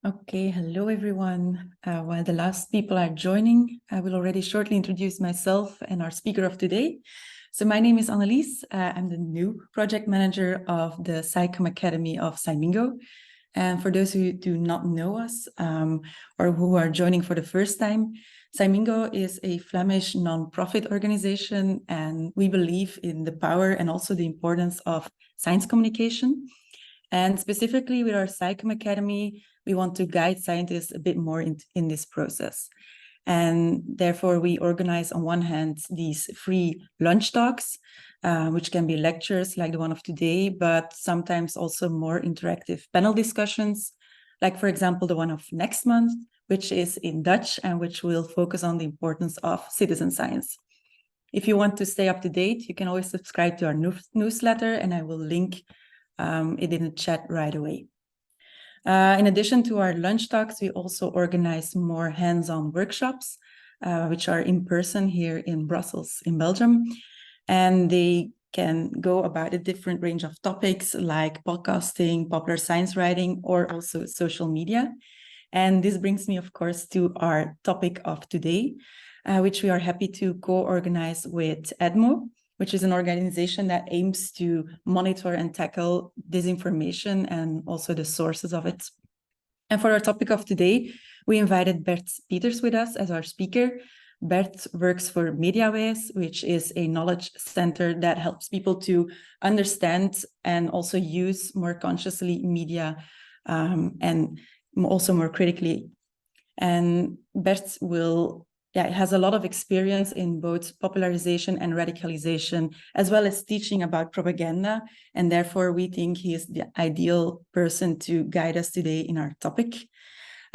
Okay, hello everyone. While the last people are joining, I will already shortly introduce myself and our speaker of today. So my name is Annelies. I'm the new project manager of the SciComm Academy of SciMingo. And for those who do not know us or who are joining for the first time, SciMingo is a Flemish non-profit organization, and we believe in the power and also the importance of science communication. And specifically with our SciComm Academy, we want to guide scientists a bit more in this process. And therefore, we organize, on one hand, these free lunch talks, which can be lectures like the one of today, but sometimes also more interactive panel discussions, like, for example, the one of next month, which is in Dutch and which will focus on the importance of citizen science. If you want to stay up to date, you can always subscribe to our newsletter, and I will link it in the chat right away. In addition to our lunch talks, we also organize more hands-on workshops, which are in person here in Brussels, in Belgium. And they can go about a different range of topics like podcasting, popular science writing, or also social media. And this brings me, of course, to our topic of today, which we are happy to co-organize with EDMO, which is an organization that aims to monitor and tackle disinformation and also the sources of it. And for our topic of today, we invited Bert Pieters with us as our speaker. Bert works for MediaWijs, which is a knowledge center that helps people to understand and also use more consciously media and also more critically. And Bert has a lot of experience in both popularization and radicalization, as well as teaching about propaganda. And therefore, we think he is the ideal person to guide us today in our topic.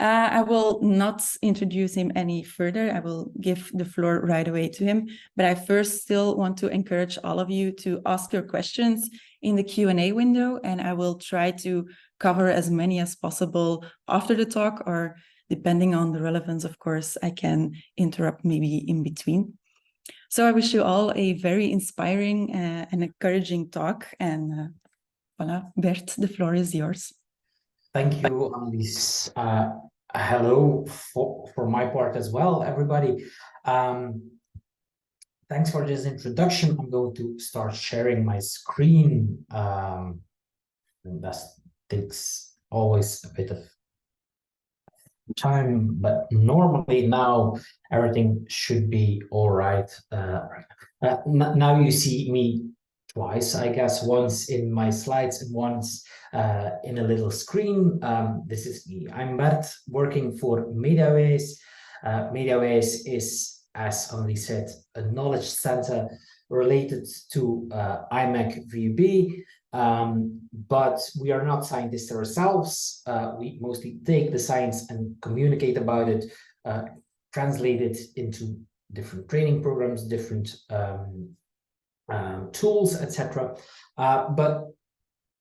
I will not introduce him any further. I will give the floor right away to him. But I first still want to encourage all of you to ask your questions in the Q&A window, and I will try to cover as many as possible after the talk, or depending on the relevance, of course, I can interrupt maybe in between. So I wish you all a very inspiring and encouraging talk. And voilà, Bert, the floor is yours. Thank you, Annelies. Hello for my part as well, everybody. Thanks for this introduction. I'm going to start sharing my screen. And that takes always a bit of time, but normally now everything should be all right. Now you see me twice, I guess, once in my slides and once in a little screen. This is me. I'm Bert, working for MediaWijs. MediaWijs is, as Annelies said, a knowledge center related to IMEC VUB. But we are not scientists ourselves. We mostly take the science and communicate about it, translate it into different training programs, different tools, etc. But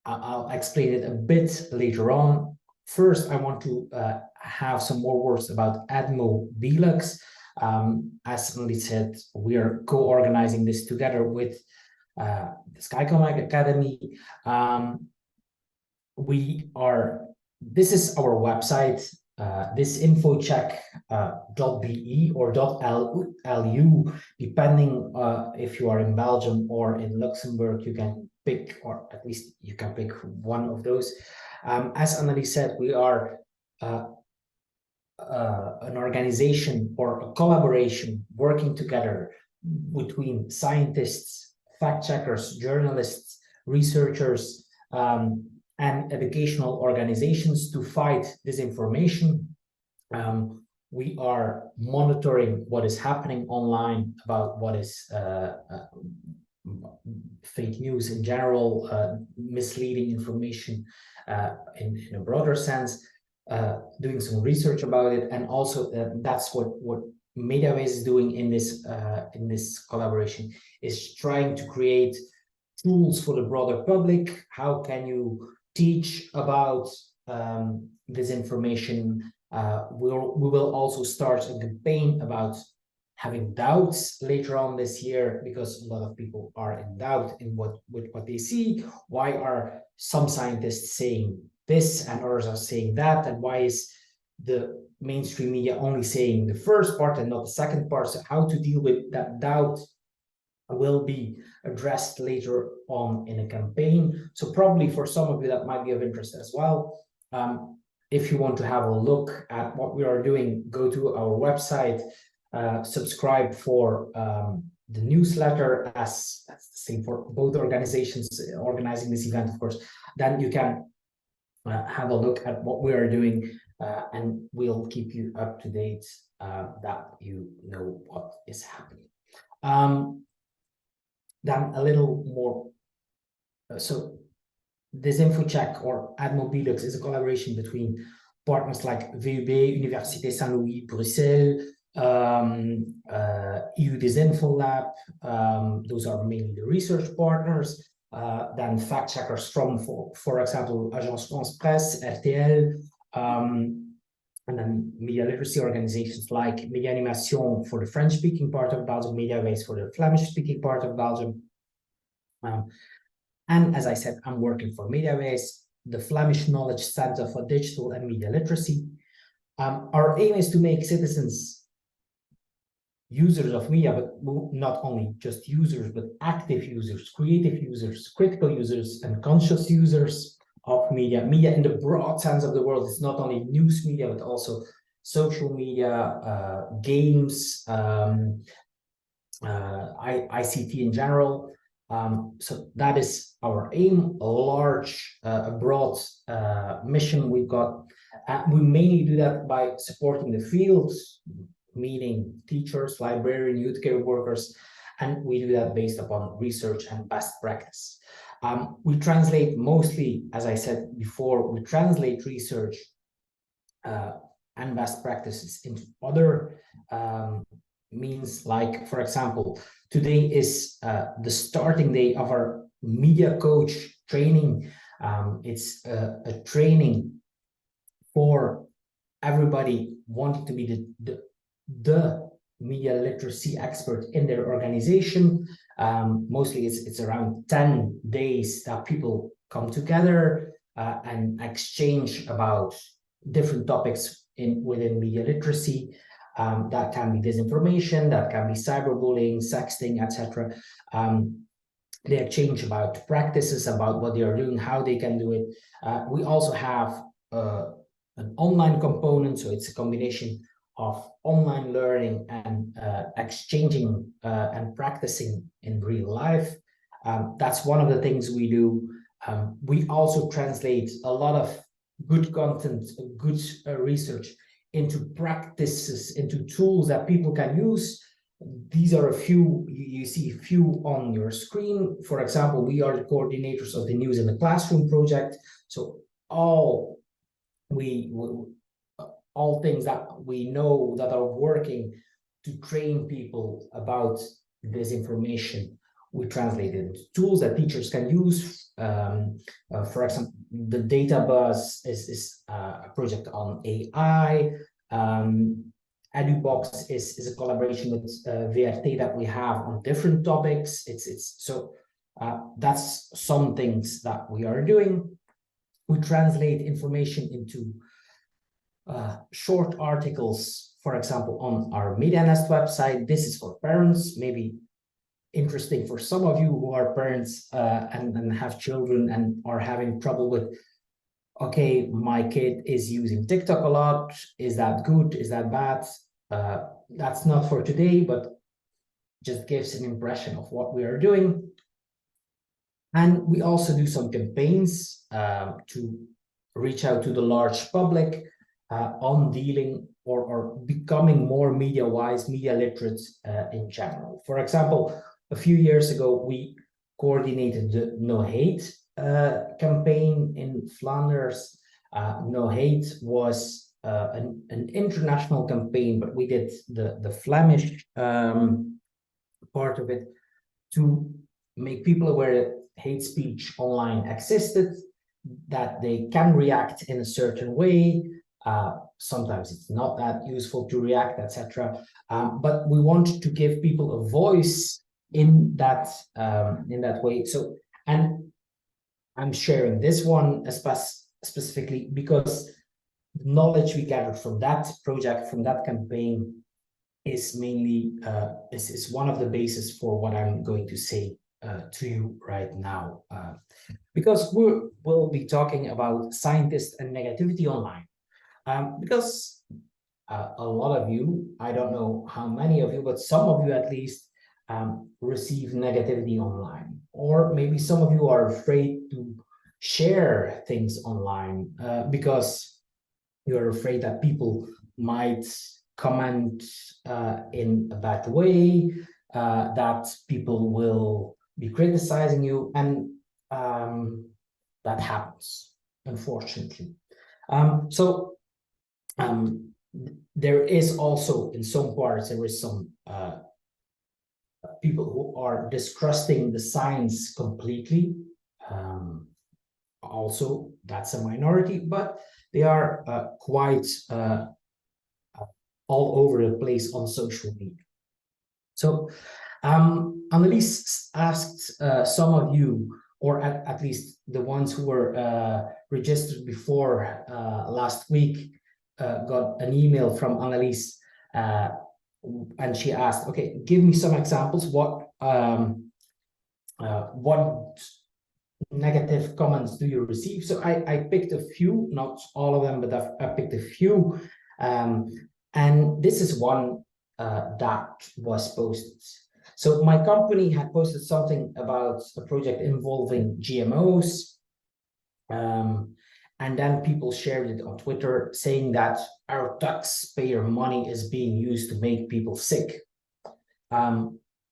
I'll explain it a bit later on. First, I want to have some more words about EDMO BeLux. As Annelies said, we are co-organizing this together with the SciComm Academy. This is our website, this infocheck.be or .lu, depending if you are in Belgium or in Luxembourg, you can pick, or at least you can pick one of those. As Annelies said, we are an organization or a collaboration working together between scientists, fact-checkers, journalists, researchers, and educational organizations to fight disinformation. We are monitoring what is happening online about what is fake news in general, misleading information in a broader sense, doing some research about it, and also that's what MediaWijs is doing in this collaboration, is trying to create tools for the broader public. How can you teach about this information? We will also start a campaign about having doubts later on this year, because a lot of people are in doubt in what they see. Why are some scientists saying this and others are saying that, and why is the mainstream media only saying the first part and not the second part? So how to deal with that doubt will be addressed later on in a campaign. So probably for some of you that might be of interest as well. If you want to have a look at what we are doing, go to our website, subscribe for the newsletter, as that's the same for both organizations organizing this event, of course. Then you can have a look at what we are doing, and we'll keep you up to date, that you know what is happening. Then a little more, so this info check or EDMO BeLux is a collaboration between partners like VUB, Université Saint-Louis, Bruxelles, EU Disinfo Lab. Those are mainly the research partners. Then fact checkers from, for example, Agence France Presse, RTL, and then media literacy organizations like Media Animation for the French-speaking part of Belgium, MediaWijs for the Flemish-speaking part of Belgium. And as I said, I'm working for MediaWijs, the Flemish Knowledge Center for Digital and Media Literacy. Our aim is to make citizens users of media, but not only just users, but active users, creative users, critical users, and conscious users of media. Media in the broad sense of the word is not only news media, but also social media, games, ICT in general. So that is our aim, a large, broad mission we've got. We mainly do that by supporting the fields, meaning teachers, librarians, youth care workers, and we do that based upon research and best practice. We translate mostly, as I said before, we translate research and best practices into other means, like, for example, today is the starting day of our media coach training. It's a training for everybody wanting to be the media literacy expert in their organization. Mostly it's around 10 days that people come together and exchange about different topics within media literacy. That can be disinformation, that can be cyberbullying, sexting, etc. They exchange about practices, about what they are doing, how they can do it. We also have an online component, so it's a combination of online learning and exchanging and practicing in real life. That's one of the things we do. We also translate a lot of good content, good research into practices, into tools that people can use. These are a few, you see a few on your screen. For example, we are the coordinators of the News in the Classroom project. So all things that we know that are working to train people about this information, we translate it into tools that teachers can use. For example, the Data Buzz is a project on AI. EduBox is a collaboration with VRT that we have on different topics. So that's some things that we are doing. We translate information into short articles, for example, on our MediaNest website. This is for parents, maybe interesting for some of you who are parents and have children and are having trouble with, okay, my kid is using TikTok a lot. Is that good? Is that bad? That's not for today, but just gives an impression of what we are doing. And we also do some campaigns to reach out to the large public on dealing or becoming more media-wise, media literate in general. For example, a few years ago, we coordinated the No Hate campaign in Flanders. No Hate was an international campaign, but we did the Flemish part of it to make people aware that hate speech online existed, that they can react in a certain way. Sometimes it's not that useful to react, etc. But we want to give people a voice in that way. So, and I'm sharing this one specifically because the knowledge we gathered from that project, from that campaign, is mainly is one of the bases for what I'm going to say to you right now. Because we'll be talking about scientists and negativity online. Because a lot of you, I don't know how many of you, but some of you at least receive negativity online. Or maybe some of you are afraid to share things online because you're afraid that people might comment in a bad way, that people will be criticizing you, and that happens, unfortunately. There is also, in some parts, there is some people who are distrusting the science completely. Also, that's a minority, but they are quite all over the place on social media. So Annelies asked some of you, or at least the ones who were registered before last week, got an email from Annelies, and she asked, okay, give me some examples. What negative comments do you receive? So I picked a few, not all of them, but I picked a few. And this is one that was posted. So my company had posted something about a project involving GMOs. And then people shared it on Twitter saying that our taxpayer money is being used to make people sick.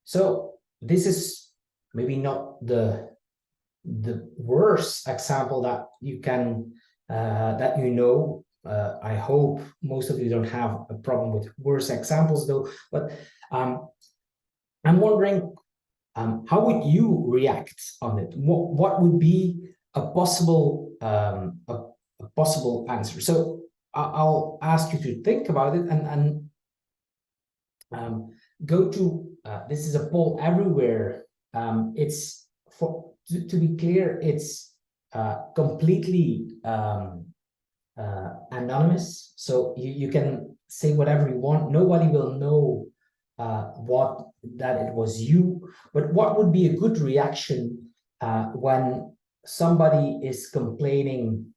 So this is maybe not the worst example that you can that you know. I hope most of you don't have a problem with worse examples though, but I'm wondering how would you react on it? What would be a possible possible answer? So I'll ask you to think about it and go to this is a poll everywhere. It's for to be clear, it's completely anonymous, so you can say whatever you want. Nobody will know that it was you. But what would be a good reaction when somebody is complaining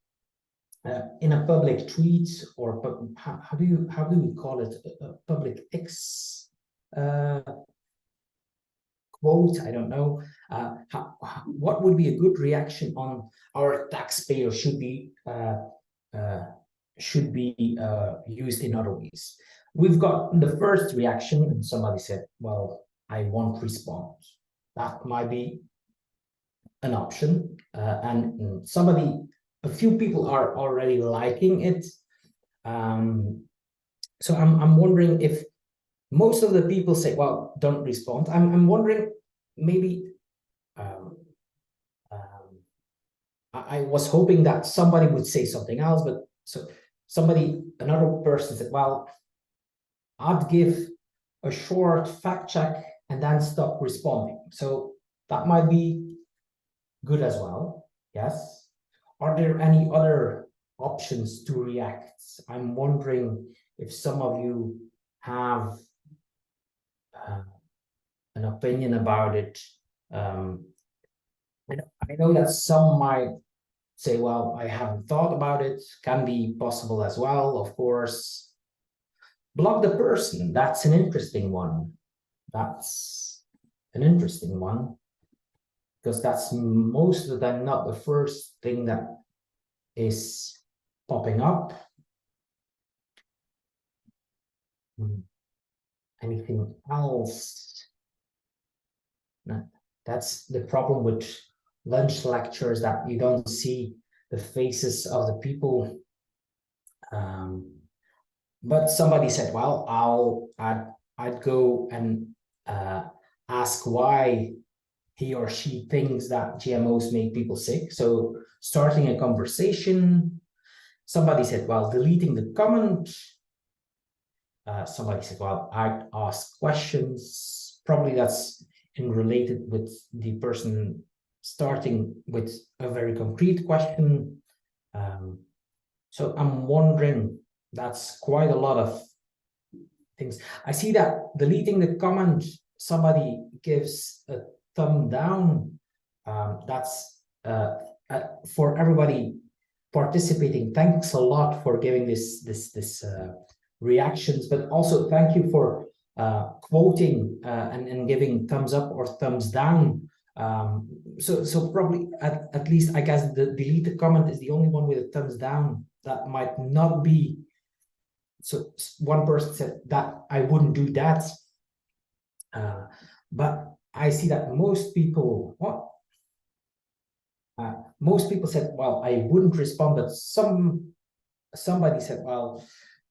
in a public tweet, or how do we call it, a public X quote? I don't know. What would be a good reaction on our taxpayer should be used in other ways? We've got the first reaction, and somebody said, well, I won't respond. That might be an option. And a few people are already liking it. So I'm wondering if most of the people say, well, don't respond. I'm wondering, maybe I was hoping that somebody would say something else, but so another person said, well, I'd give a short fact check and then stop responding. So that might be good as well. Yes. Are there any other options to react? I'm wondering if some of you have an opinion about it. I know that some might say, well, I haven't thought about it. Can be possible as well, of course. Block the person. That's an interesting one. That's an interesting one, because that's most of the time not the first thing that is popping up. Anything else? No. That's the problem with lunch lectures, that you don't see the faces of the people. But somebody said, well, I'd go and ask why he or she thinks that GMOs make people sick. So starting a conversation. Somebody said, well, deleting the comment. Somebody said, well, I'd ask questions. Probably that's related with the person starting with a very concrete question. So I'm wondering, that's quite a lot of things. I see that deleting the comment, somebody gives a thumb down. That's for everybody participating. Thanks a lot for giving this reactions, but also thank you for quoting and giving thumbs up or thumbs down. So probably at least I guess the deleted comment is the only one with a thumbs down. That might not be. So one person said that I wouldn't do that, but I see that most people said, well, I wouldn't respond, but somebody said, well,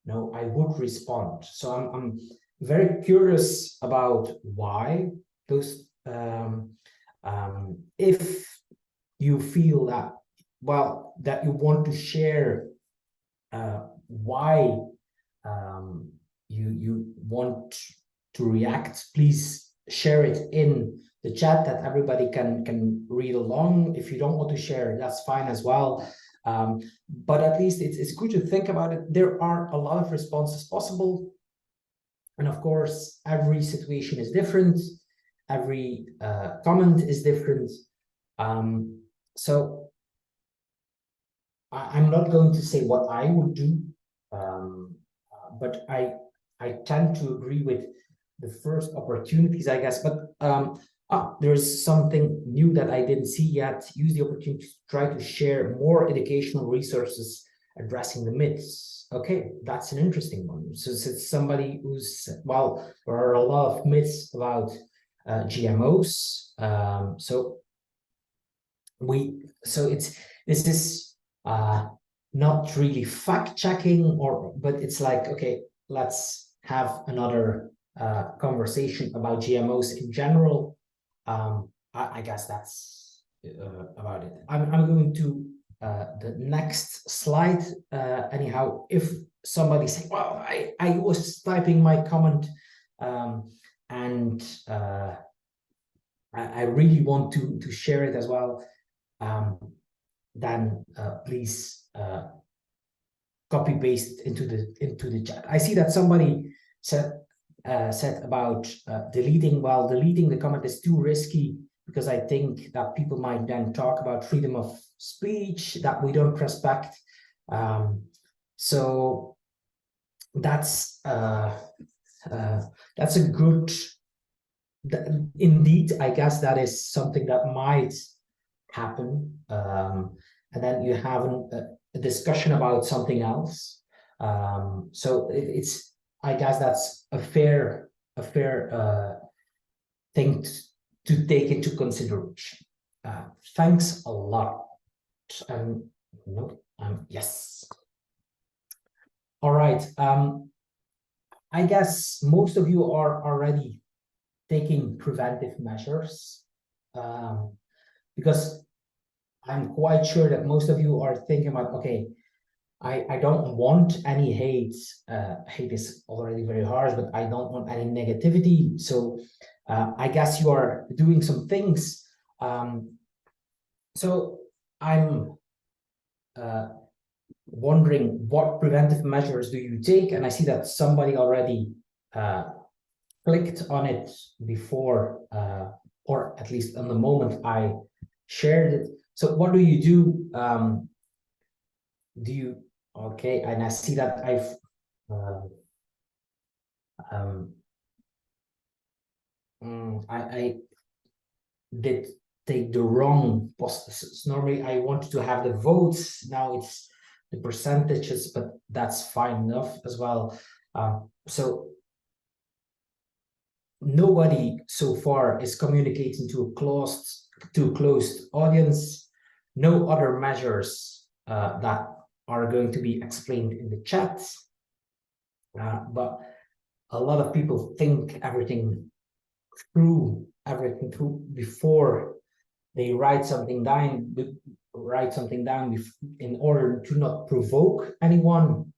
no, I would respond. So I'm very curious about why those. If you feel that, well, that you want to share why you want to react, please share it in the chat that everybody can read along. If you don't want to share, that's fine as well. But at least it's good to think about it. There are a lot of responses possible. And of course, every situation is different. Every comment is different. So I'm not going to say what I would do, but I tend to agree with the first opportunities, I guess. But there's something new that I didn't see yet. Use the opportunity to try to share more educational resources addressing the myths. Okay, that's an interesting one. So it's somebody who's, well, there are a lot of myths about GMOs. So this is not really fact checking, but it's like, okay, let's have another conversation about GMOs in general. I guess that's about it. I'm going to the next slide. Anyhow, if somebody say, well, I was typing my comment and I really want to share it as well, then please copy paste into the chat. I see that somebody said about deleting. Well, deleting the comment is too risky because I think that people might then talk about freedom of speech that we don't respect. So that's a good. Indeed, I guess that is something that might happen, and then you have a discussion about something else. So it's, I guess that's a fair thing to take into consideration. Thanks a lot. Yes. All right. I guess most of you are already taking preventive measures, because I'm quite sure that most of you are thinking about, okay, I don't want any hate. Hate is already very harsh, but I don't want any negativity. So I guess you are doing some things. So I'm wondering, what preventive measures do you take? And I see that somebody already clicked on it before, or at least on the moment I shared it. So what do you do? Okay, and I see that I've I did take the wrong posts. Normally I wanted to have the votes, now it's the percentages, but that's fine enough as well. So nobody so far is communicating to a closed audience. No other measures that are going to be explained in the chat, but a lot of people think everything through before they write something down. In order to not provoke anyone,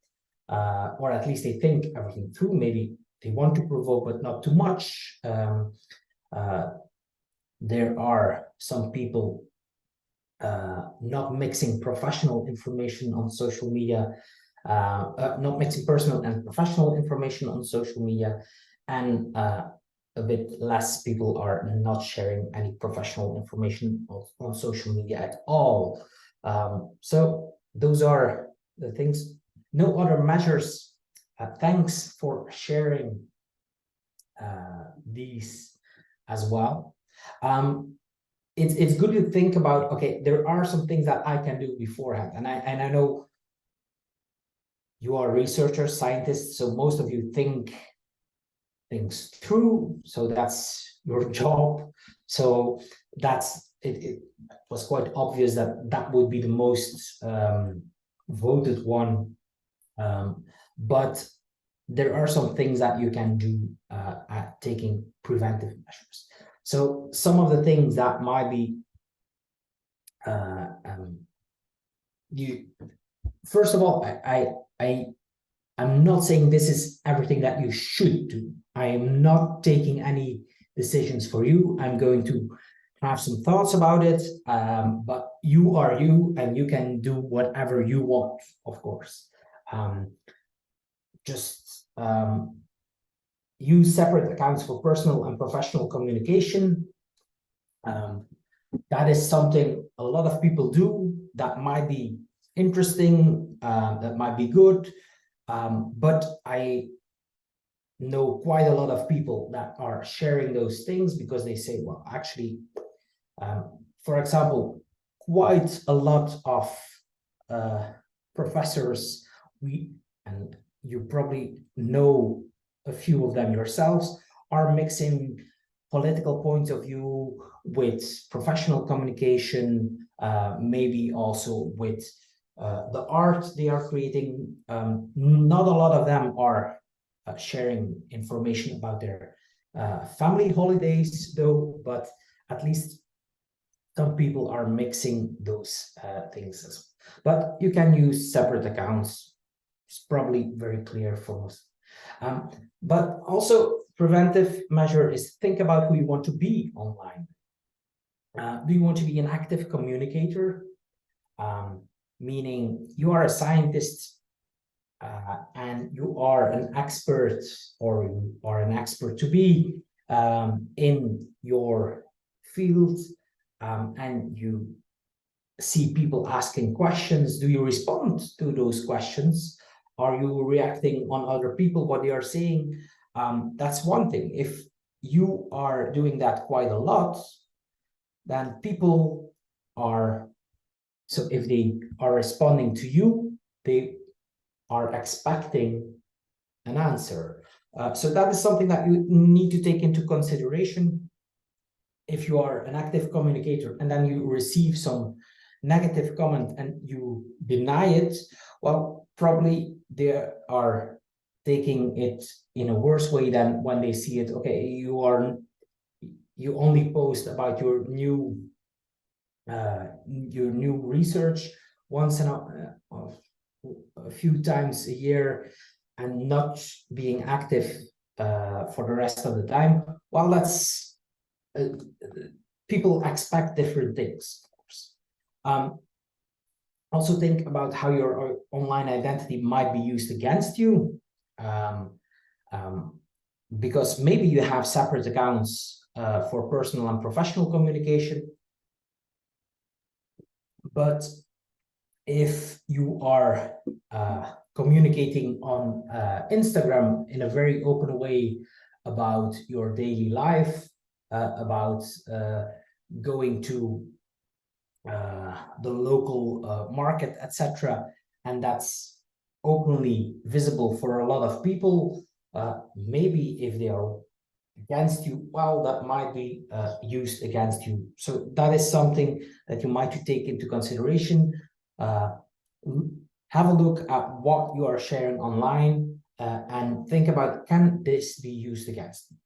or at least they think everything through. Maybe they want to provoke, but not too much. There are some people not mixing professional information on social media, not mixing personal and professional information on social media, and a bit less people are not sharing any professional information on social media at all. So those are the things. No other measures. Thanks for sharing these as well. It's good to think about, okay, there are some things that I can do beforehand. And I know you are researchers, scientists, so most of you think things through. So that's your job. So that's it was quite obvious that that would be the most voted one. But there are some things that you can do at taking preventive measures. So some of the things that might be first of all, I'm not saying this is everything that you should do. I am not taking any decisions for you. I'm going to have some thoughts about it, but you are you, and you can do whatever you want, of course. Just use separate accounts for personal and professional communication. That is something a lot of people do. That might be interesting, that might be good, but I know quite a lot of people that are sharing those things because they say, well, actually, for example, quite a lot of professors, and you probably know a few of them yourselves, are mixing political points of view with professional communication, maybe also with the art they are creating. Not a lot of them are sharing information about their family holidays, though, but at least some people are mixing those things as well. But you can use separate accounts. It's probably very clear for most. But also, preventive measure is think about who you want to be online. Do you want to be an active communicator? Meaning you are a scientist and you are an expert, or you are an expert to be in your field, and you see people asking questions. Do you respond to those questions? Are you reacting on other people, what they are saying? That's one thing. If you are doing that quite a lot, then people are, so if they are responding to you, they are expecting an answer. So that is something that you need to take into consideration. If you are an active communicator and then you receive some negative comment and you deny it, well, probably they are taking it in a worse way than when they see it. Okay, you only post about your new research once in a few times a year and not being active for the rest of the time. Well, that's people expect different things, of course. Also think about how your online identity might be used against you, because maybe you have separate accounts for personal and professional communication. But if you are communicating on Instagram in a very open way about your daily life, about going to the local market, etc., and that's openly visible for a lot of people, maybe if they are against you, well, that might be used against you. So that is something that you might take into consideration. Have a look at what you are sharing online and think about, can this be used against you?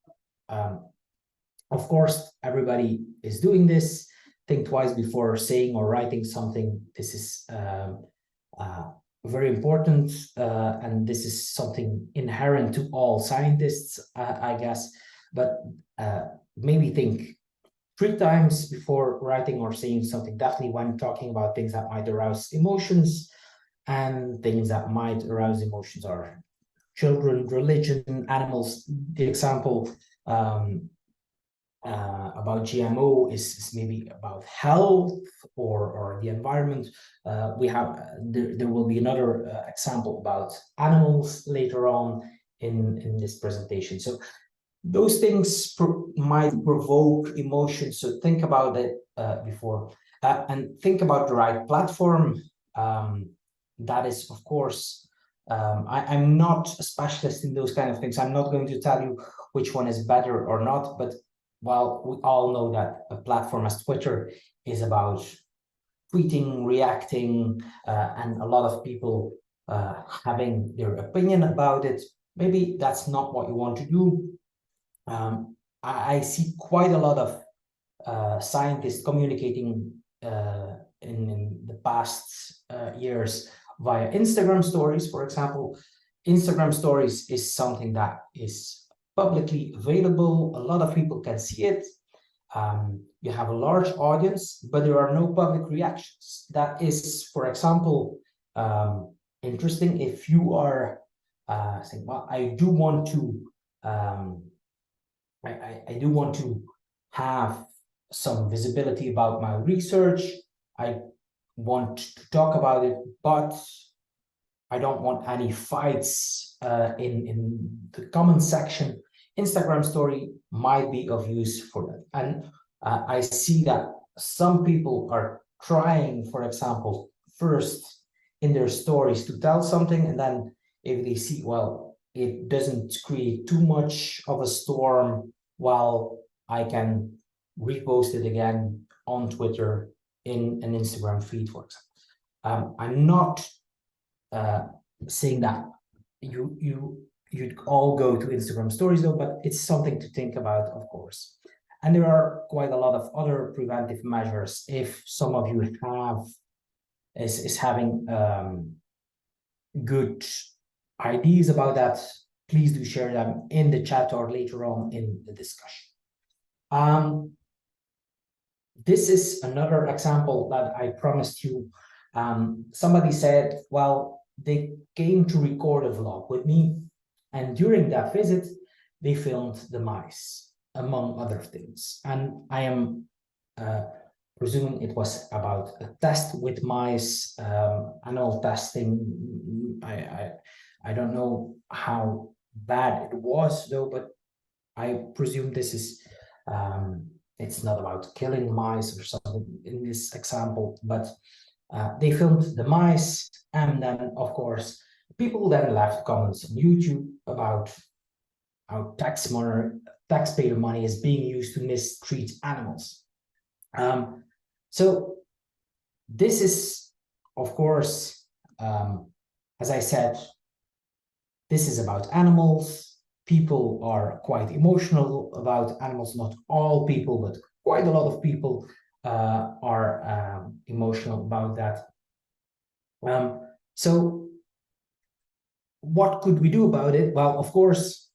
Of course, everybody is doing this. Think twice before saying or writing something. This is very important, and this is something inherent to all scientists, I guess. But maybe think 3 times before writing or saying something, definitely when talking about things that might arouse emotions, and things that might arouse emotions are children, religion, animals. The example about GMO is maybe about health or the environment. There will be another example about animals later on in this presentation. So those things might provoke emotions. So think about it before, and think about the right platform. That is, of course, I'm not a specialist in those kind of things. I'm not going to tell you which one is better or not, but well, we all know that a platform as Twitter is about tweeting, reacting, and a lot of people having their opinion about it. Maybe that's not what you want to do. I see quite a lot of scientists communicating in the past years via Instagram stories, for example. Instagram stories is something that is publicly available. A lot of people can see it. You have a large audience, but there are no public reactions. That is, for example, interesting if you are saying, well, I do want to I do want to have some visibility about my research. I want to talk about it, but I don't want any fights in the comment section. Instagram story might be of use for that. And I see that some people are trying, for example, first in their stories to tell something, and then if they see, well, it doesn't create too much of a storm, well, I can repost it again on Twitter in an Instagram feed, for example. I'm not saying that you'd all go to Instagram stories though, but it's something to think about, of course. And there are quite a lot of other preventive measures. If some of you is having good ideas about that, please do share them in the chat or later on in the discussion. This is another example that I promised you. Somebody said, well, they came to record a vlog with me, and during that visit, they filmed the mice, among other things. And I am presuming it was about a test with mice, animal testing. I don't know how bad it was though, but I presume this is it's not about killing mice or something in this example, but they filmed the mice, and then of course people then left comments on YouTube about how taxpayer money is being used to mistreat animals. So this is, of course, as I said, this is about animals. People are quite emotional about animals. Not all people, but quite a lot of people are emotional about that. So what could we do about it? Well, of course,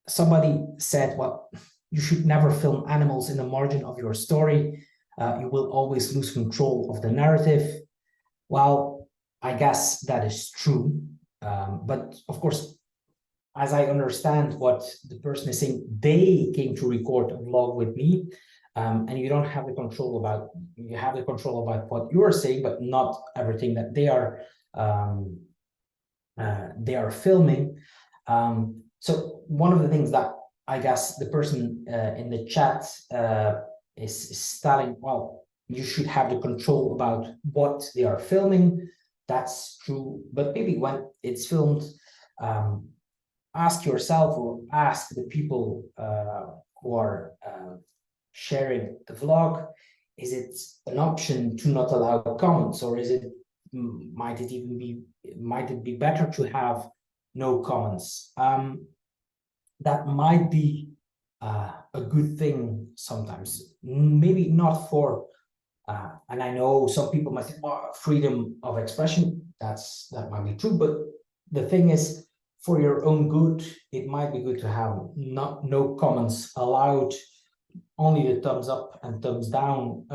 somebody said, well, you should never film animals in the margin of your story. You will always lose control of the narrative. Well, I guess that is true. But of course, as I understand what the person is saying, they came to record a vlog with me, and you don't have the control about, you have the control about what you are saying, but not everything that they are filming. So one of the things that I guess the person in the chat is telling, well, you should have the control about what they are filming. That's true, but maybe when it's filmed, ask yourself or ask the people who are sharing the vlog, is it an option to not allow comments, or is it, might it be better to have no comments? That might be a good thing sometimes, maybe not for, and I know some people might say, oh, freedom of expression, that might be true, but the thing is, for your own good, it might be good to have no comments allowed, only the thumbs up and thumbs down,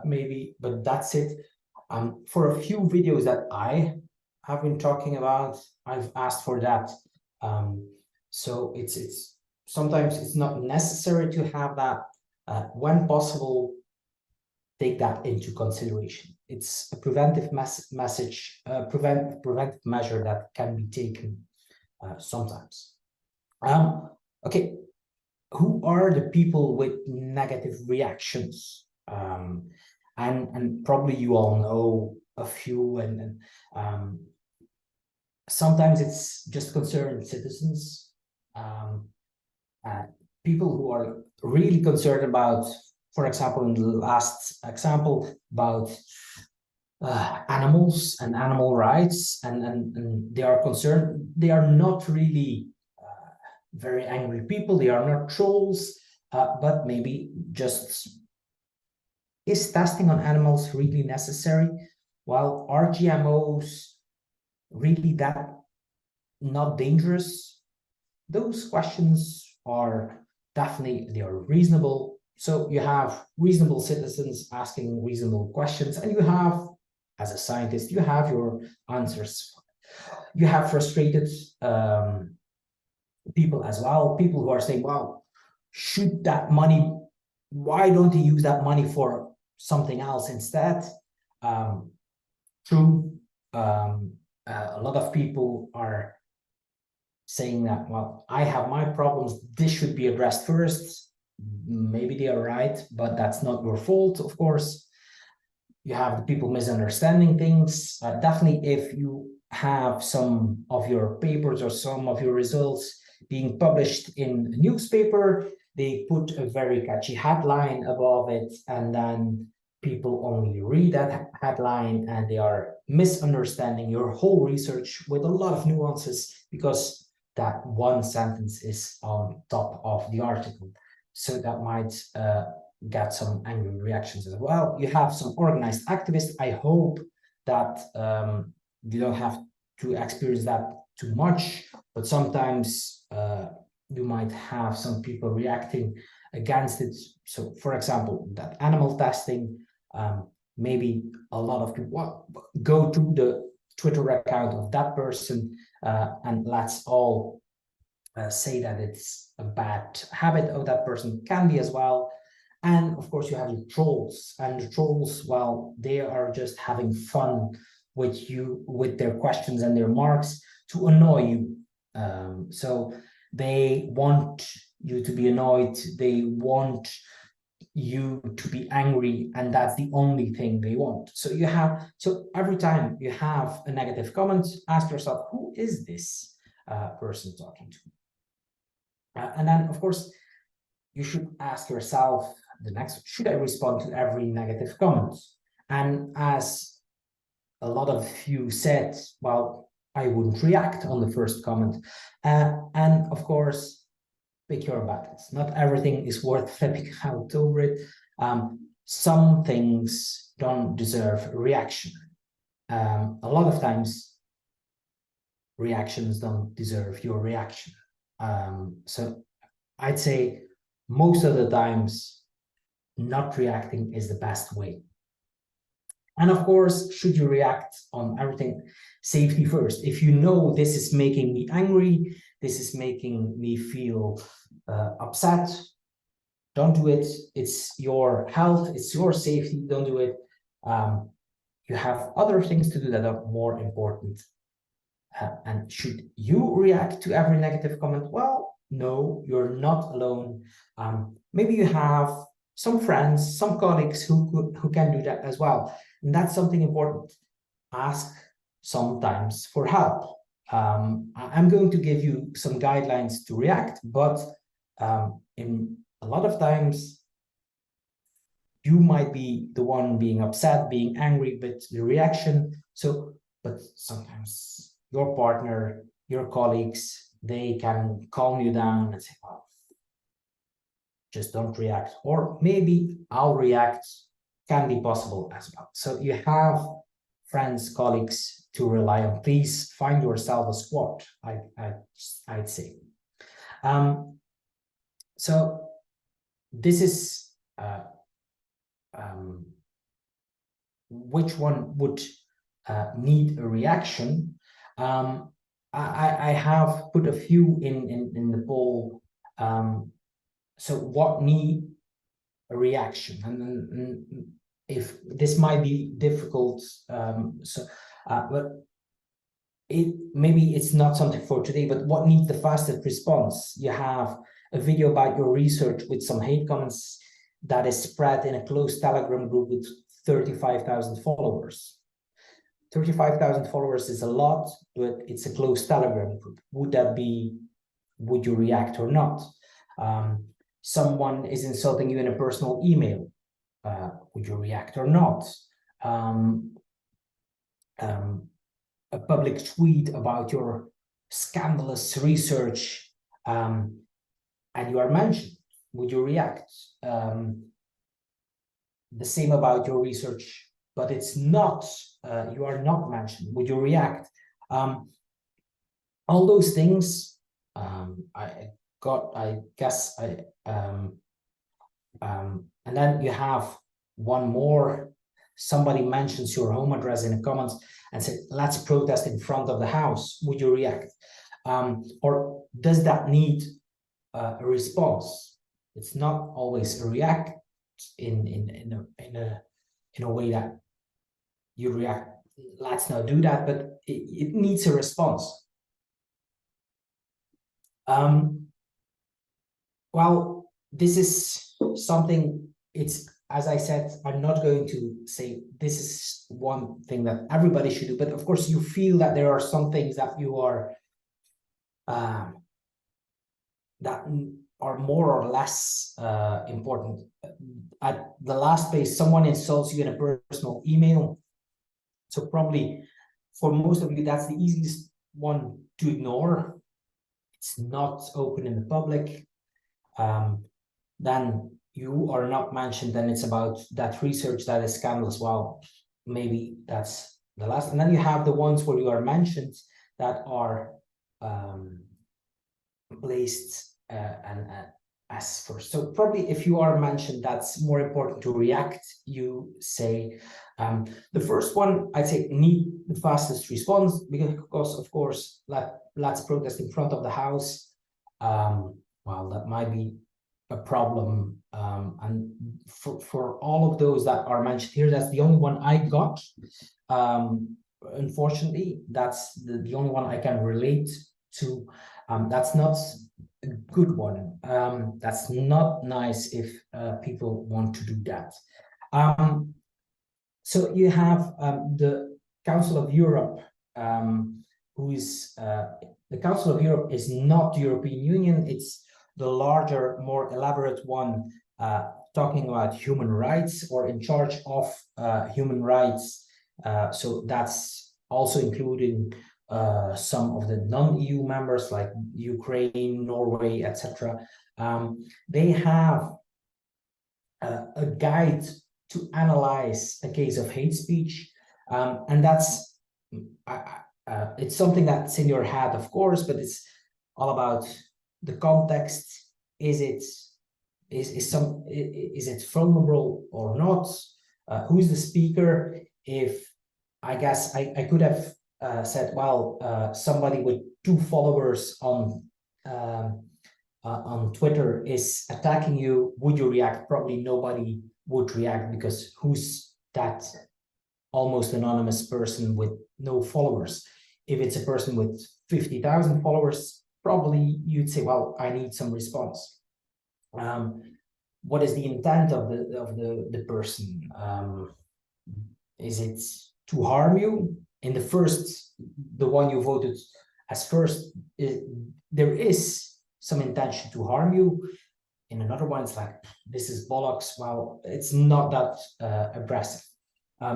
maybe, but that's it. For a few videos that I have been talking about, I've asked for that. So it's sometimes it's not necessary to have that. When possible, take that into consideration. It's a preventive preventive measure that can be taken sometimes. Okay, who are the people with negative reactions? And probably you all know a few, and sometimes it's just concerned citizens, people who are really concerned about, for example, in the last example, about animals and animal rights, and they are concerned. They are not really very angry people, they are not trolls, but maybe just, is testing on animals really necessary? Well, are GMOs really that not dangerous? Those questions are definitely, they are reasonable. So you have reasonable citizens asking reasonable questions, and you have, as a scientist, you have your answers. You have frustrated people as well, people who are saying, well, should that money, why don't you use that money for something else instead? True, a lot of people are saying that, well, I have my problems, this should be addressed first. Maybe they are right, but that's not your fault, of course. You have the people misunderstanding things. Definitely, if you have some of your papers or some of your results being published in a newspaper, they put a very catchy headline above it, and then people only read that headline and they are misunderstanding your whole research with a lot of nuances because that one sentence is on top of the article. So that might get some angry reactions as well. You have some organized activists. I hope that you don't have to experience that too much, but sometimes you might have some people reacting against it. So, for example, that animal testing, maybe a lot of people go to the Twitter account of that person, and let's all say that it's a bad habit of that person, can be as well. And of course, you have the trolls, and the trolls, well, they are just having fun with you, with their questions and their marks to annoy you. So they want you to be annoyed, they want you to be angry, and that's the only thing they want. So you have, so every time you have a negative comment, ask yourself, who is this person talking to? And then, of course, you should ask yourself the next, should I respond to every negative comment? And as a lot of you said, well, I wouldn't react on the first comment. And of course, pick your battles. Not everything is worth flipping out over it. Some things don't deserve reaction. A lot of times, reactions don't deserve your reaction. So I'd say most of the times, not reacting is the best way. And of course, should you react on everything, safety first. If you know this is making me angry, this is making me feel upset, don't do it. It's your health, it's your safety, don't do it. You have other things to do that are more important. And should you react to every negative comment? Well, no, you're not alone. Maybe you have some friends, some colleagues who can do that as well. And that's something important. Ask sometimes for help. I'm going to give you some guidelines to react, but in a lot of times, you might be the one being upset, being angry with the reaction. So, but sometimes your partner, your colleagues, they can calm you down and say, well, just don't react. Or maybe I'll react, can be possible as well. So you have friends, colleagues to rely on. Please find yourself a squad, I'd say. So this is which one would need a reaction. I have put a few in the poll. So what need a reaction? And if this might be difficult, but maybe it's not something for today, but what needs the fastest response? You have a video about your research with some hate comments that is spread in a closed Telegram group with 35,000 followers. 35,000 followers is a lot, but it's a closed Telegram group. Would you react or not? Someone is insulting you in a personal email. Would you react or not? A public tweet about your scandalous research, and you are mentioned. Would you react? The same about your research, but it's not, you are not mentioned. Would you react? All those things, and then you have one more. Somebody mentions your home address in the comments and said, let's protest in front of the house. Would you react? Or does that need a response? It's not always a react in a way that you react, let's not do that, but it needs a response. Well, this is something, it's, as I said, I'm not going to say this is one thing that everybody should do, but of course you feel that there are some things that you are that are more or less important. At the last page, someone insults you in a personal email. So probably for most of you, that's the easiest one to ignore. It's not open in the public. Then you are not mentioned, then it's about that research that is scandalous. Well, maybe that's the last. And then you have the ones where you are mentioned that are placed as first. So probably if you are mentioned, that's more important to react. You say the first one, I'd say need the fastest response, because of course, let's protest in front of the house. Well, that might be a problem, and for all of those that are mentioned here, that's the only one I got. Unfortunately, that's the only one I can relate to. That's not a good one. That's not nice if people want to do that. So you have the Council of Europe, who is the Council of Europe is not the European Union. It's the larger, more elaborate one, talking about human rights, or in charge of human rights. So that's also including some of the non-EU members like Ukraine, Norway, etc. They have a guide to analyze a case of hate speech, and that's it's something that's in your head, of course, but it's all about the context. Is it vulnerable or not? Who's the speaker? If I guess I could have said, well, somebody with 2 followers on Twitter is attacking you. Would you react? Probably nobody would react, because who's that almost anonymous person with no followers? If it's a person with 50,000 followers, probably you'd say, well, I need some response. What is the intent of the person? Is it to harm you? In the one you voted as first, there is some intention to harm you. In another one, it's like, this is BeLux. Well, it's not that aggressive.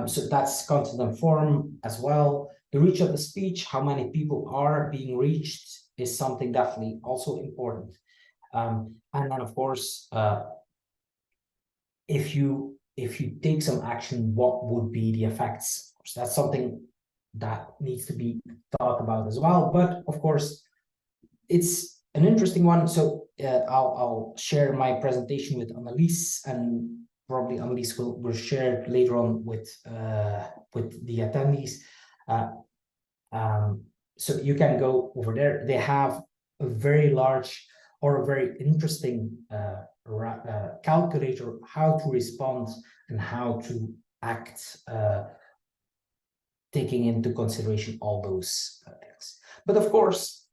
So that's content and form as well. The reach of the speech, how many people are being reached, is something definitely also important. And then, of course, if you take some action, what would be the effects? So that's something that needs to be thought about as well. But of course, it's an interesting one. So I'll share my presentation with Annelies, and probably Annelies will share it later on with the attendees. So you can go over there. They have a very large or a very interesting calculator, how to respond and how to act, taking into consideration all those things. But of course,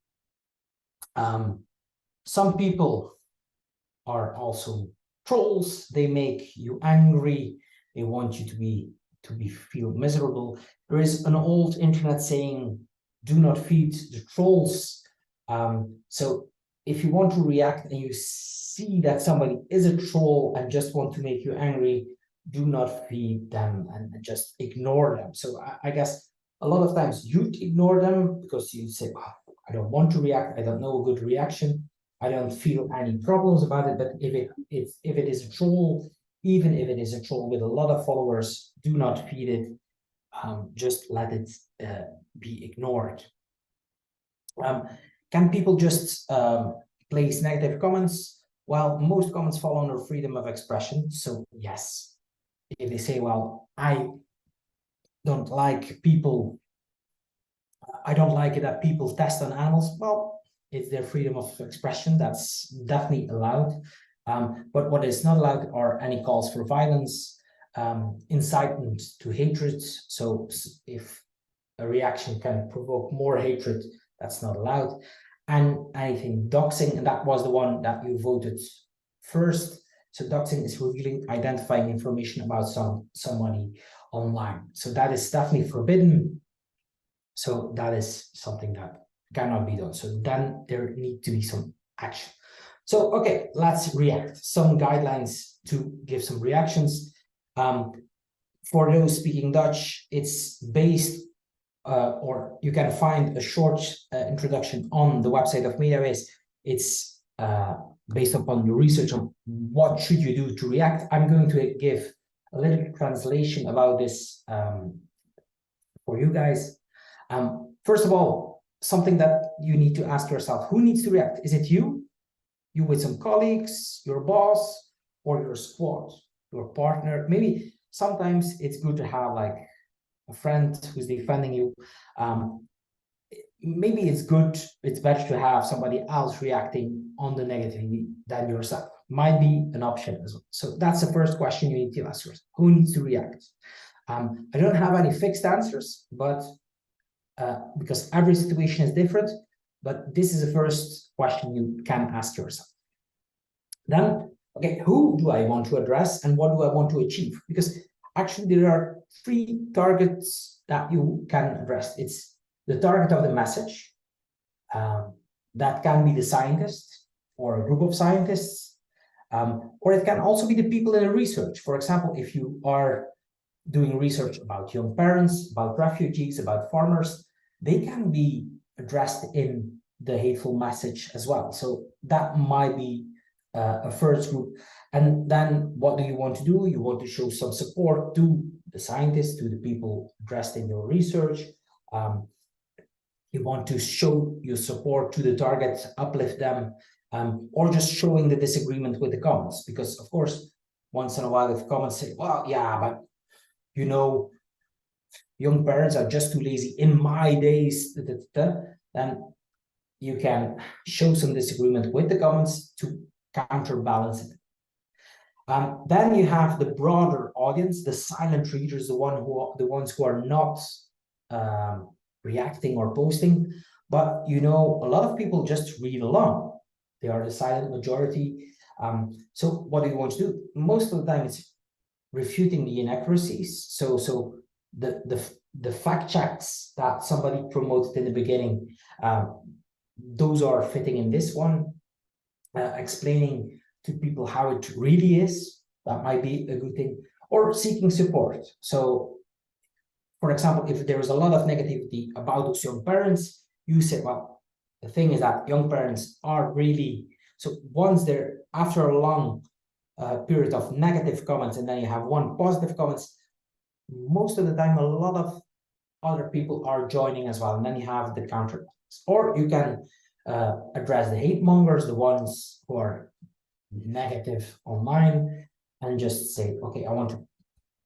some people are also trolls. They make you angry. They want you to feel miserable. There is an old internet saying, "Do not feed the trolls." So if you want to react and you see that somebody is a troll and just want to make you angry, do not feed them and just ignore them. So I guess a lot of times you'd ignore them because you say, "Well, I don't want to react. I don't know a good reaction. I don't feel any problems about it." But if it is a troll, even if it is a troll with a lot of followers, do not feed it. Just let it be ignored. Can people just place negative comments? Well, most comments fall under freedom of expression. So yes, if they say, "Well, I don't like people, I don't like it that people test on animals," well, it's their freedom of expression. That's definitely allowed. But what is not allowed are any calls for violence, incitement to hatred. So if a reaction can provoke more hatred, that's not allowed. And anything doxing, and that was the one that you voted first. So doxing is revealing, identifying information about somebody online. So that is definitely forbidden. So that is something that cannot be done. So then there need to be some action. So, okay, let's react. Some guidelines to give some reactions. For those speaking Dutch, it's based, or you can find a short introduction on the website of MediaWijs. It's based upon your research on what should you do to react. I'm going to give a little translation about this for you guys. First of all, something that you need to ask yourself: who needs to react? Is it you? You with some colleagues, your boss, or your squad, your partner? Maybe sometimes it's good to have like a friend who's defending you. Maybe it's better to have somebody else reacting on the negativity than yourself. Might be an option as well. So that's the first question you need to ask yourself: who needs to react? I don't have any fixed answers, but because every situation is different, but this is the first question you can ask yourself. Then, okay, who do I want to address and what do I want to achieve? Because actually there are 3 targets that you can address. It's the target of the message. That can be the scientist or a group of scientists, or it can also be the people in the research. For example, if you are doing research about young parents, about refugees, about farmers, they can be addressed in the hateful message as well. So that might be a first group. And then what do you want to do? You want to show some support to the scientists, to the people addressed in your research. You want to show your support to the target, uplift them, or just showing the disagreement with the comments. Because of course, once in a while, if comments say, "Well, yeah, but you know, young parents are just too lazy in my days," then you can show some disagreement with the comments to counterbalance it. Then you have the broader audience, the silent readers, the ones who are not reacting or posting, but you know, a lot of people just read along. They are the silent majority. So what do you want to do? Most of the time, it's refuting the inaccuracies. So the fact checks that somebody promoted in the beginning, those are fitting in this one. Explaining to people how it really is, that might be a good thing, or seeking support. So, for example, if there is a lot of negativity about those young parents, you say, well, the thing is that young parents are really, so once they're, after a long period of negative comments, and then you have one positive comments, most of the time, a lot of other people are joining as well, and then you have the counter. Or you can address the hate mongers, the ones who are negative online, and just say, okay, I want to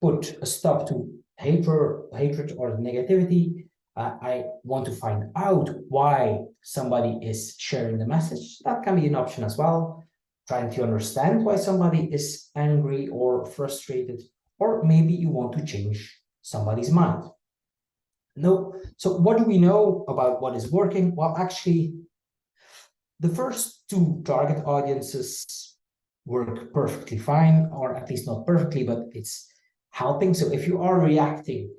put a stop to hatred or negativity. I want to find out why somebody is sharing the message. That can be an option as well. Trying to understand why somebody is angry or frustrated, or maybe you want to change somebody's mind. No. So what do we know about what is working? Well, actually, the first two target audiences work perfectly fine, or at least not perfectly, but it's helping. So if you are reacting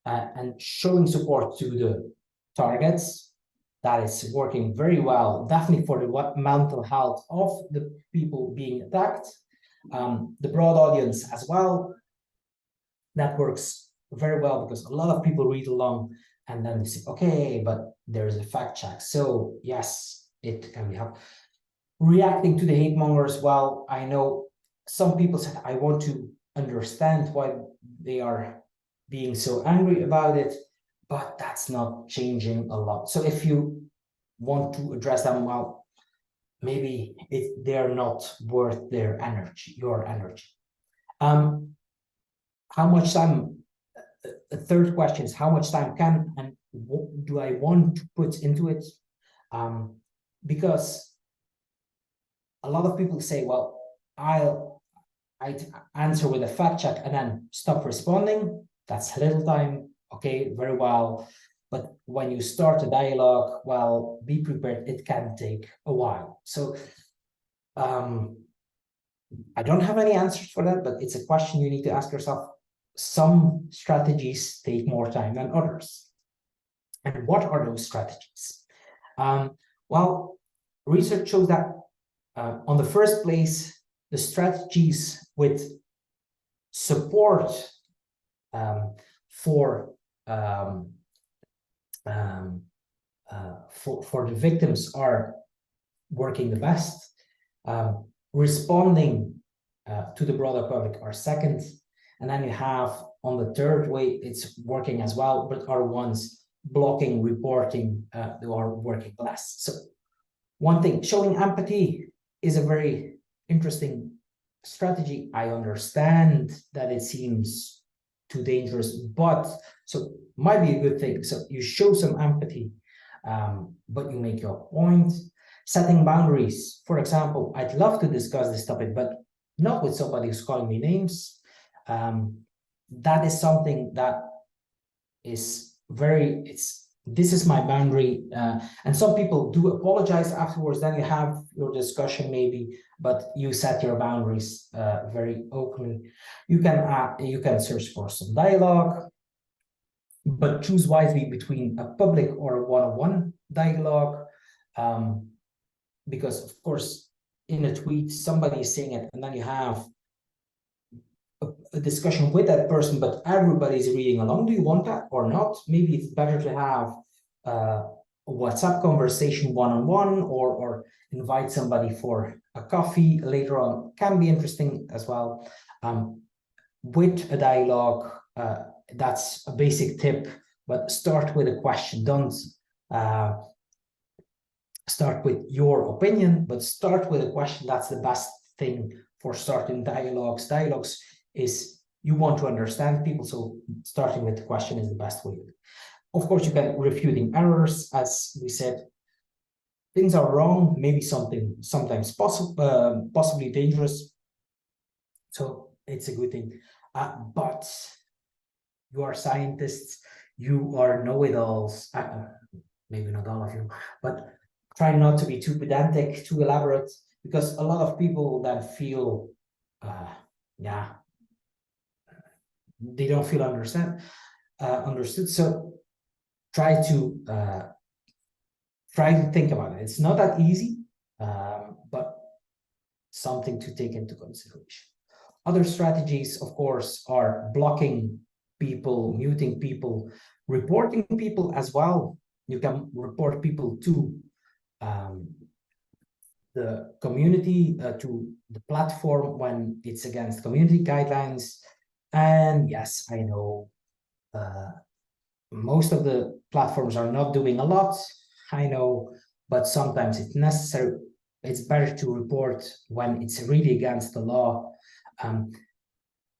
and showing support to the targets, that is working very well, definitely for the mental health of the people being attacked. The broad audience as well, that works very well because a lot of people read along and then they say, okay, but there's a fact check. So yes, it can be helpful. Reacting to the hate mongers, well, I know some people said, I want to understand why they are being so angry about it, but that's not changing a lot. So if you want to address them, well, maybe they're not worth their energy, your energy. How much time? The third question is, how much time can and what do I want to put into it? Because a lot of people say, well, I'd answer with a fact check and then stop responding. That's little time. Okay, very well. But when you start a dialogue, well, be prepared. It can take a while. So I don't have any answers for that, but it's a question you need to ask yourself. Some strategies take more time than others. And what are those strategies? Well, research shows that on the first place, the strategies with support for the victims are working the best. Responding to the broader public are second. And then you have on the third way, it's working as well, but are ones blocking, reporting, they are working less. So one thing, showing empathy is a very interesting strategy. I understand that it seems too dangerous, but so might be a good thing. So you show some empathy, but you make your point. Setting boundaries. For example, I'd love to discuss this topic, but not with somebody who's calling me names. That is something that is this is my boundary, and some people do apologize afterwards. Then you have your discussion maybe, but you set your boundaries very openly. You can search for some dialogue, but choose wisely between a public or a one-on-one dialogue, because of course in a tweet somebody is saying it, and then you have a discussion with that person, but everybody's reading along. Do you want that or not? Maybe it's better to have a WhatsApp conversation one-on-one, or invite somebody for a coffee later on. Can be interesting as well. With a dialogue, that's a basic tip, but start with a question. Don't start with your opinion, but start with a question. That's the best thing for starting dialogues. Dialogues is you want to understand people, so starting with the question is the best way. Of course, you can refuting errors, as we said. Things are wrong, maybe sometimes possibly dangerous. So it's a good thing. But you are scientists, you are know-it-alls. Maybe not all of you, but try not to be too pedantic, too elaborate, because a lot of people then feel, they don't feel understood. So try to think about it. It's not that easy, but something to take into consideration. Other strategies, of course, are blocking people, muting people, reporting people as well. You can report people to the community, to the platform when it's against community guidelines. And yes, I know most of the platforms are not doing a lot, I know, but sometimes it's necessary. It's better to report when it's really against the law.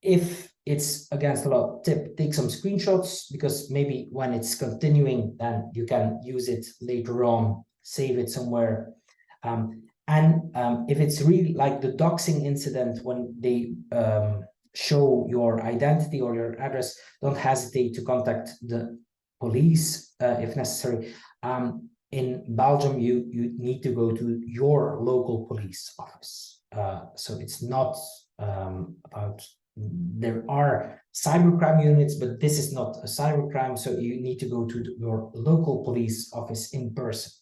If it's against the law, take some screenshots, because maybe when it's continuing, then you can use it later on, save it somewhere. If it's really like the doxing incident, when they show your identity or your address, don't hesitate to contact the police if necessary. In Belgium, you need to go to your local police office. So it's not about, there are cybercrime units, but this is not a cybercrime, so you need to go to your local police office in person.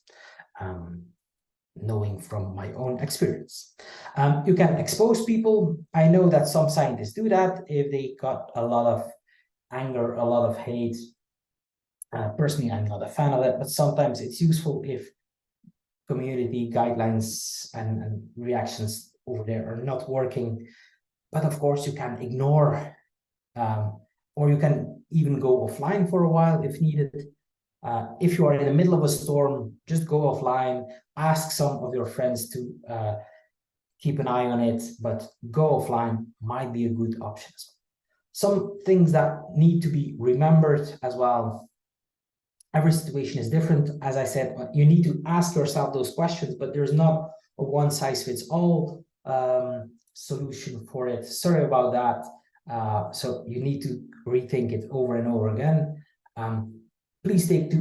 Knowing from my own experience. You can expose people. I know that some scientists do that if they got a lot of anger, a lot of hate. Personally, I'm not a fan of it, but sometimes it's useful if community guidelines and reactions over there are not working. But of course, you can ignore, or you can even go offline for a while if needed. If you are in the middle of a storm, just go offline, ask some of your friends to keep an eye on it, but go offline might be a good option. Some things that need to be remembered as well. Every situation is different. As I said, you need to ask yourself those questions, but there's not a one-size-fits-all solution for it. Sorry about that. So you need to rethink it over and over again. Please take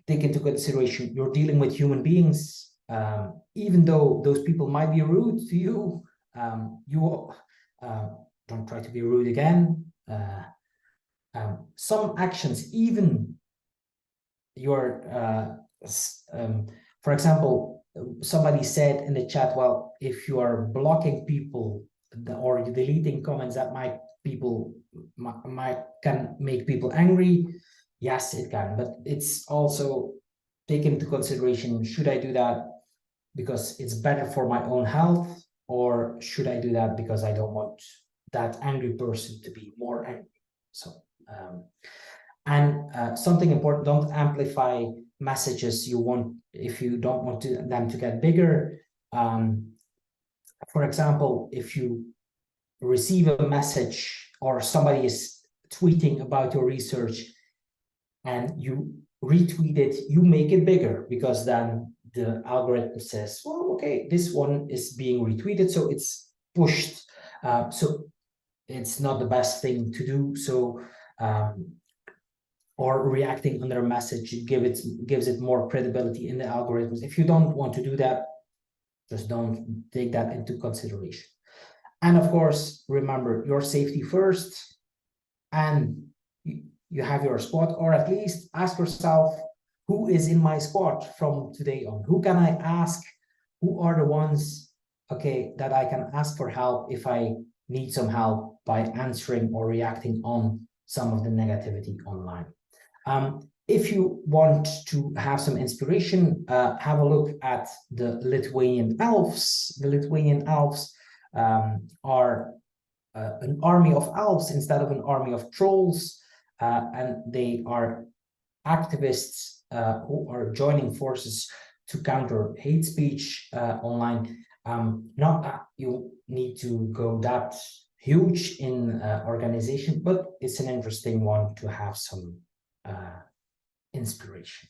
into consideration you're dealing with human beings. Even though those people might be rude to you, don't try to be rude again. Some actions, even your, for example, somebody said in the chat, well, if you are blocking people or deleting comments that can make people angry, yes, it can, but it's also take into consideration, should I do that because it's better for my own health, or should I do that because I don't want that angry person to be more angry? So, something important, don't amplify messages you want if you don't want them to get bigger. For example, if you receive a message or somebody is tweeting about your research and you retweet it, you make it bigger, because then the algorithm says, well, okay, this one is being retweeted, so it's pushed. So it's not the best thing to do. So, or reacting under a message, gives it more credibility in the algorithms. If you don't want to do that, just don't take that into consideration. And of course, remember your safety first, and you have your squad, or at least ask yourself, who is in my squad from today on? Who can I ask? Who are the ones, okay, that I can ask for help if I need some help by answering or reacting on some of the negativity online? If you want to have some inspiration, have a look at the Lithuanian elves. The Lithuanian elves are an army of elves instead of an army of trolls, and they are activists who are joining forces to counter hate speech online. Not that you need to go that huge in organization, but it's an interesting one to have some inspiration.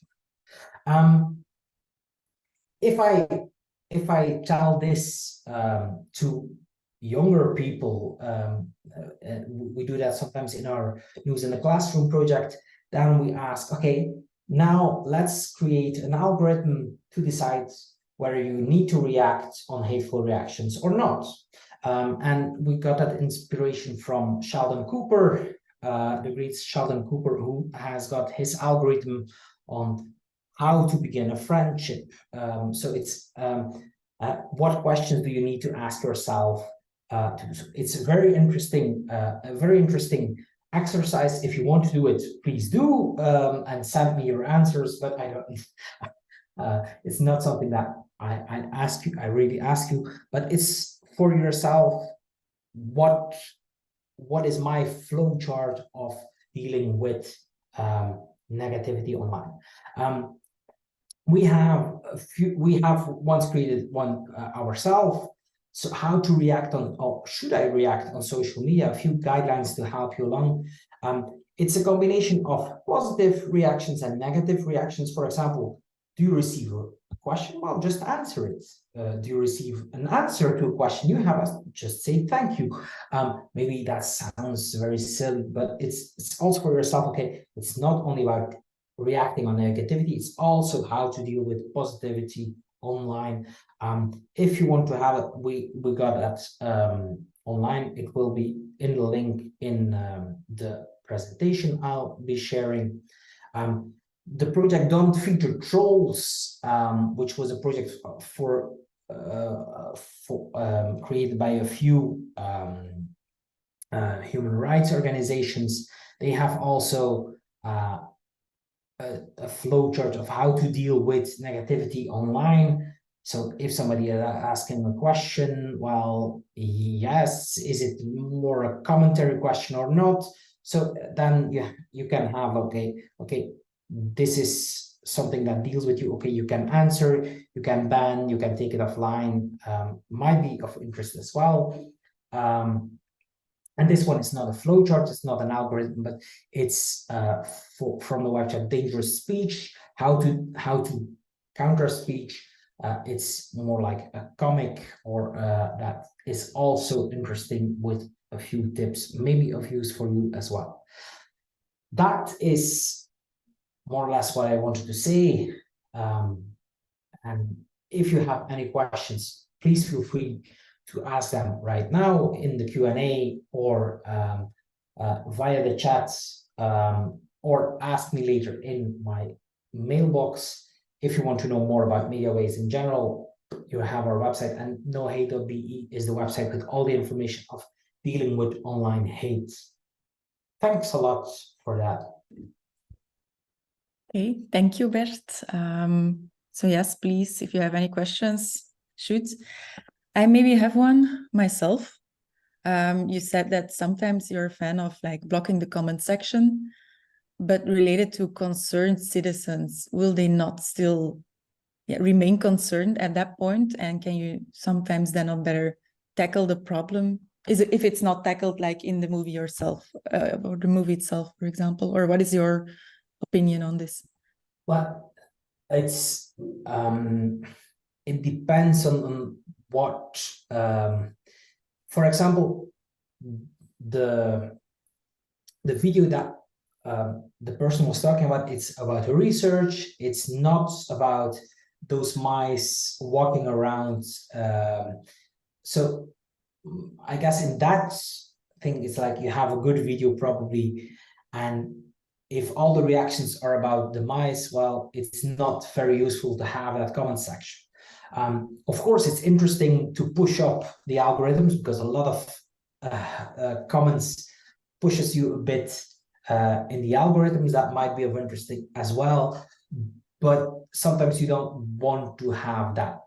If I tell this to younger people, we do that sometimes in our News in the Classroom project, then we ask, okay, now let's create an algorithm to decide whether you need to react on hateful reactions or not. And we got that inspiration from Sheldon Cooper, the great Sheldon Cooper, who has got his algorithm on how to begin a friendship. So it's what questions do you need to ask yourself to do so. It's a very interesting exercise. If you want to do it, please do, and send me your answers, but I don't, it's not something that I ask you, I really ask you, but it's for yourself. What is my flow chart of dealing with negativity online. We have once created one ourselves. So how to react on, or should I react on social media? A few guidelines to help you along. It's a combination of positive reactions and negative reactions. For example, do you receive a question? Well, just answer it. Do you receive an answer to a question you have asked? Just say thank you. Maybe that sounds very silly, but it's also for yourself. Okay, it's not only about reacting on negativity, it's also how to deal with positivity online. If you want to have it, we got that online. It will be in the link in the presentation I'll be sharing. The project Don't Feature Trolls, which was a project created by a few human rights organizations. They have also a flowchart of how to deal with negativity online. So if somebody is asking a question, well, yes, is it more a commentary question or not? So then you can have, okay, this is something that deals with you. Okay, you can answer, you can ban, you can take it offline, might be of interest as well. And this one is not a flowchart, it's not an algorithm, but it's from the website Dangerous Speech, how to counter speech. It's more like a comic, or that is also interesting with a few tips, maybe of use for you as well. That is more or less what I wanted to say. And if you have any questions, please feel free to ask them right now in the Q&A, or via the chats, or ask me later in my mailbox. If you want to know more about MediaWijs in general, you have our website, and nohate.be is the website with all the information of dealing with online hate. Thanks a lot for that. Okay, thank you, Bert. So yes, please, if you have any questions, shoot. I maybe have one myself. You said that sometimes you're a fan of like blocking the comment section, but related to concerned citizens, will they not still remain concerned at that point? And can you sometimes then not better tackle the problem? Is it, if it's not tackled like in the movie yourself, or the movie itself, for example, or what is your opinion on this? Well, it's it depends on what, for example, the video that the person was talking about, it's about research. It's not about those mice walking around. So I guess in that thing, it's like you have a good video probably, and if all the reactions are about the mice, well, it's not very useful to have that comment section. Of course, it's interesting to push up the algorithms, because a lot of comments pushes you a bit in the algorithms. That might be of interest as well, but sometimes you don't want to have that.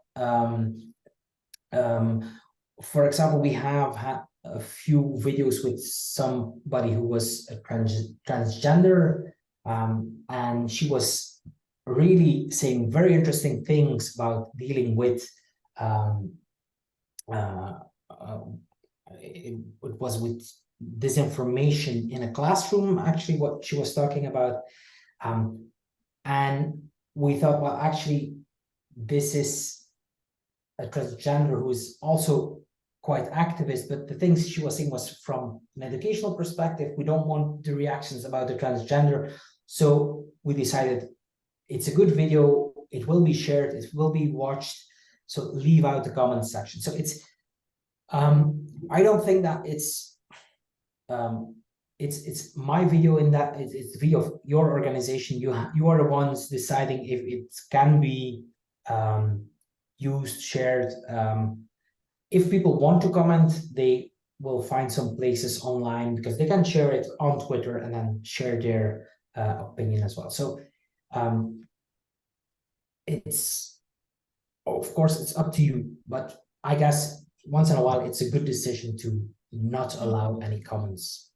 For example, we have had a few videos with somebody who was a transgender, and she was really saying very interesting things about dealing with it was with disinformation in a classroom, actually, what she was talking about. And we thought, well, actually, this is a transgender who is also quite activist, but the things she was saying was from an educational perspective. We don't want the reactions about the transgender. So we decided it's a good video, it will be shared, it will be watched, so leave out the comments section. So it's, I don't think that it's my video in that it's the video of your organization. You are the ones deciding if it can be used, shared. If people want to comment, they will find some places online, because they can share it on Twitter and then share their opinion as well. So it's, of course, it's up to you, but I guess once in a while it's a good decision to not allow any comments.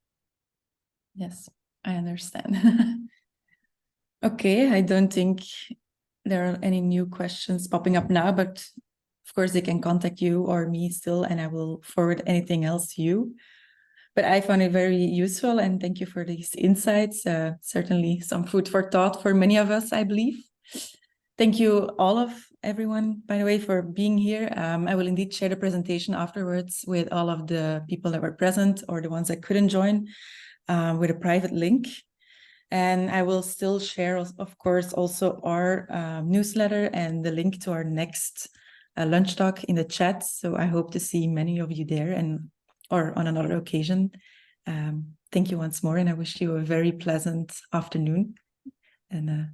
Yes, I understand. Okay, I don't think there are any new questions popping up now, but of course they can contact you or me still, and I will forward anything else to you. But I found it very useful, and thank you for these insights. Certainly some food for thought for many of us, I believe. Thank you all of everyone, by the way, for being here. I will indeed share the presentation afterwards with all of the people that were present or the ones that couldn't join with a private link. And I will still share, of course, also our newsletter and the link to our next lunch talk in the chat. So I hope to see many of you there or on another occasion. Thank you once more, and I wish you a very pleasant afternoon. And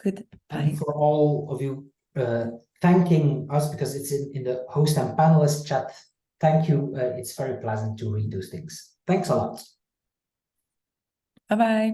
goodbye. And for all of you thanking us, because it's in the host and panelist chat, thank you. It's very pleasant to read those things. Thanks a lot. Bye-bye.